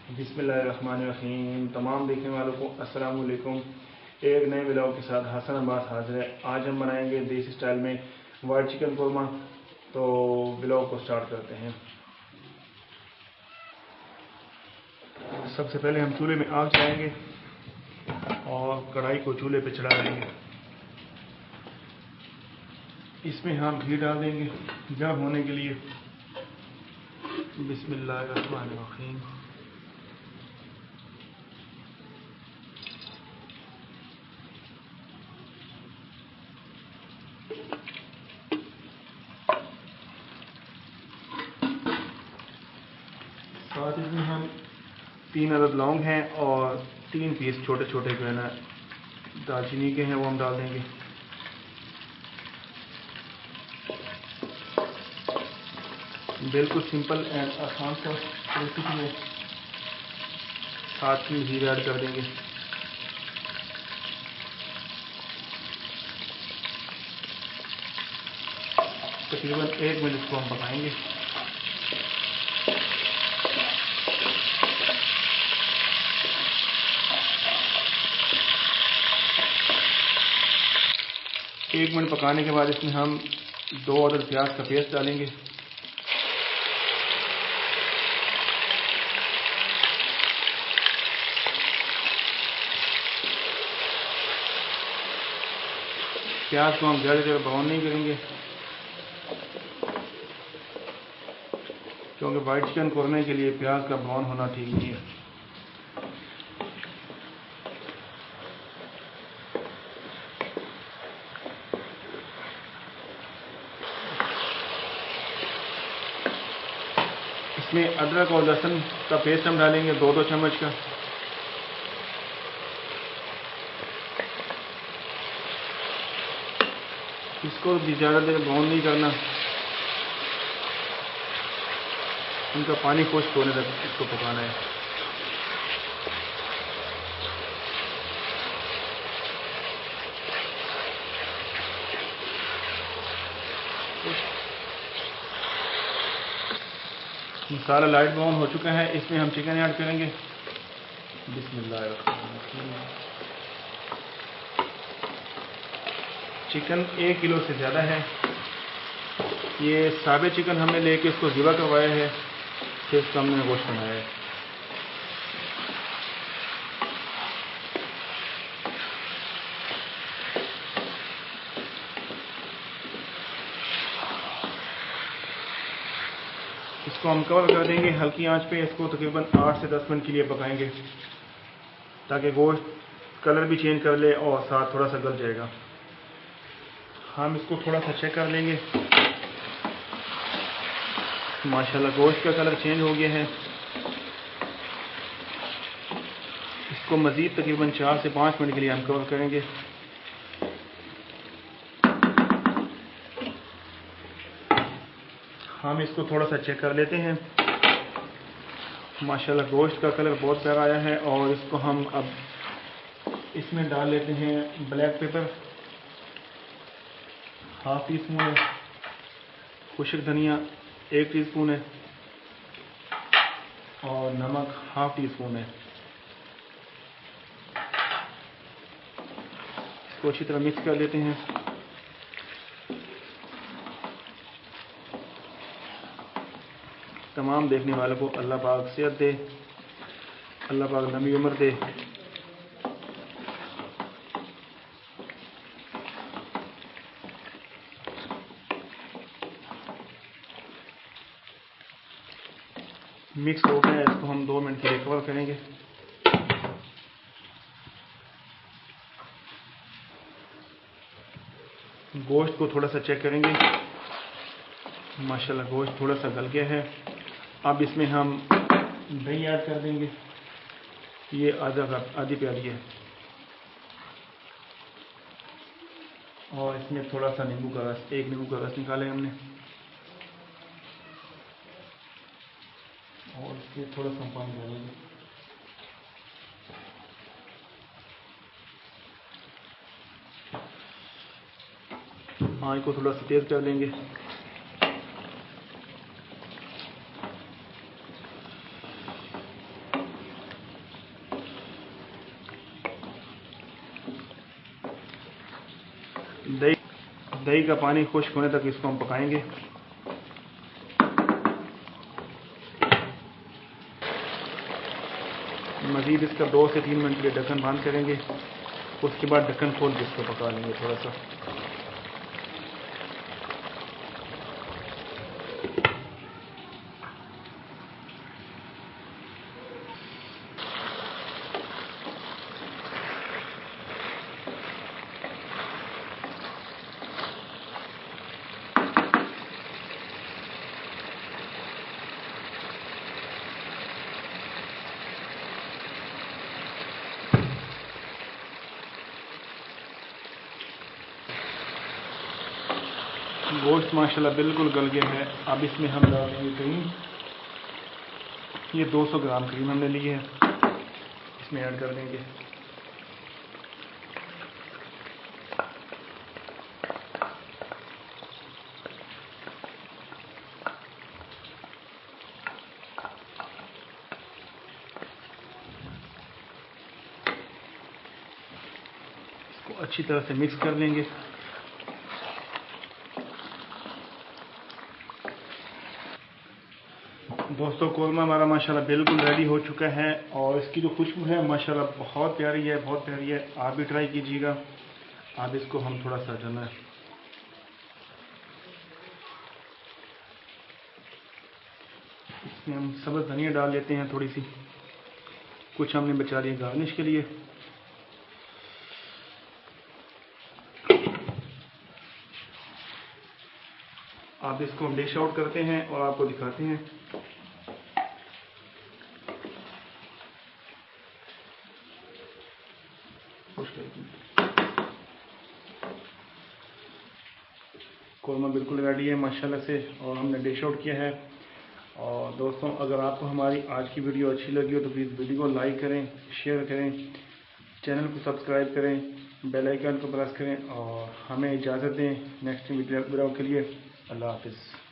बिस्मिल्लाहिर्रहमानिर्रहीम। तमाम देखने वालों को अस्सलाम वालेकुम। एक नए व्लॉग के साथ हसन अब्बास हाजिर है। आज हम बनाएंगे देसी स्टाइल में वाइट चिकन कोरमा। तो व्लॉग को स्टार्ट करते हैं। सबसे पहले हम चूल्हे में आग जलाएंगे और कढ़ाई को चूल्हे पे चढ़ा देंगे। इसमें हम घी डाल देंगे गर्म होने के लिए। बिस्मिल्लाहिर्रहमानिर्रहीम। साथ इसमें हम 3 अदद लौंग हैं और 3 पीस छोटे छोटे जो है ना दालचीनी के हैं वो हम डाल देंगे। बिल्कुल सिंपल एंड आसान सा रेसिपी है। साथ में जीरा ऐड कर देंगे। तकरीबन 1 मिनट इसको हम पकाएंगे। एक मिनट पकाने के बाद इसमें हम 2 अदद प्याज का पेस्ट डालेंगे। प्याज को हम ज़्यादा देर ब्राउन नहीं करेंगे क्योंकि वाइट चिकन कोरने के लिए प्याज का ब्राउन होना ठीक नहीं है। इसमें अदरक और लहसुन का पेस्ट हम डालेंगे 2-2 चम्मच का। इसको भी ज़्यादा देर ब्राउन नहीं करना, इनका पानी खुश्क होने तक इसको पकाना है। मसाला लाइट ब्राउन हो चुका है। इसमें हम चिकन ऐड करेंगे। बिस्मिल्लाहिर्रहमानिर्रहीम। चिकन 1 किलो से ज़्यादा है। ये साबे चिकन हमने लेके इसको ज़िबा करवाया है, फिर इसका हमने गोश्त बनाया है। इसको हम कवर कर देंगे हल्की आंच पे। इसको तकरीबन 8 से 10 मिनट के लिए पकाएंगे ताकि गोश्त कलर भी चेंज कर ले और साथ थोड़ा सा गल जाएगा। हम इसको थोड़ा सा चेक कर लेंगे। माशाल्लाह गोश्त का कलर चेंज हो गया है। इसको मज़ीद तकरीबन 4 से 5 मिनट के लिए हम कवर करेंगे। हम इसको थोड़ा सा चेक कर लेते हैं। माशाल्लाह गोश्त का कलर बहुत प्यारा आया है। और इसको हम अब इसमें डाल लेते हैं ब्लैक पेपर ½ टीस्पून है, खुश्क धनिया 1 टीस्पून है और नमक ½ टीस्पून है। इसको अच्छी तरह मिक्स कर लेते हैं। तमाम देखने वालों को अल्लाह पाक सेहत दे, अल्लाह पाक लंबी उम्र दे। मिक्स हो गया। इसको हम 2 मिनट के लिए कवर करेंगे। गोश्त को थोड़ा सा चेक करेंगे। माशाल्लाह गोश्त थोड़ा सा गल गया है। अब इसमें हम दही ऐड कर देंगे। ये आधी प्याली है और इसमें थोड़ा सा नींबू का रस, 1 नींबू का रस निकाले हमने और इसमें थोड़ा सा पानी डालेंगे। आँच को थोड़ा सा तेज़ कर देंगे। दही का पानी खुश्क होने तक इसको हम पकाएंगे। मज़ीद इसका 2 से 3 मिनट के लिए ढक्कन बंद करेंगे। उसके बाद ढक्कन खोल के इसको पका लेंगे थोड़ा सा। गोश्त माशाल्लाह बिल्कुल गल गया है। अब इसमें हम डाल देंगे क्रीम। ये 200 ग्राम क्रीम हमने ली है, इसमें ऐड कर देंगे। इसको अच्छी तरह से मिक्स कर लेंगे। दोस्तों कोरमा हमारा माशाल्लाह बिल्कुल रेडी हो चुका है और इसकी जो खुशबू है माशाल्लाह बहुत प्यारी है, बहुत प्यारी है। आप भी ट्राई कीजिएगा। अब इसको हम थोड़ा सा जो है इसमें हम सब्ज़ धनिया डाल लेते हैं थोड़ी सी, कुछ हमने बचा लिया गार्निश के लिए। आप इसको हम डिश आउट करते हैं और आपको दिखाते हैं। कोरमा बिल्कुल रेडी है माशाल्लाह से और हमने डिश आउट किया है। और दोस्तों अगर आपको हमारी आज की वीडियो अच्छी लगी हो तो प्लीज़ वीडियो को लाइक करें, शेयर करें, चैनल को सब्सक्राइब करें, बेल आइकन को प्रेस करें और हमें इजाज़त दें नेक्स्ट वीडियो के लिए। अल्लाह हाफ़िज़।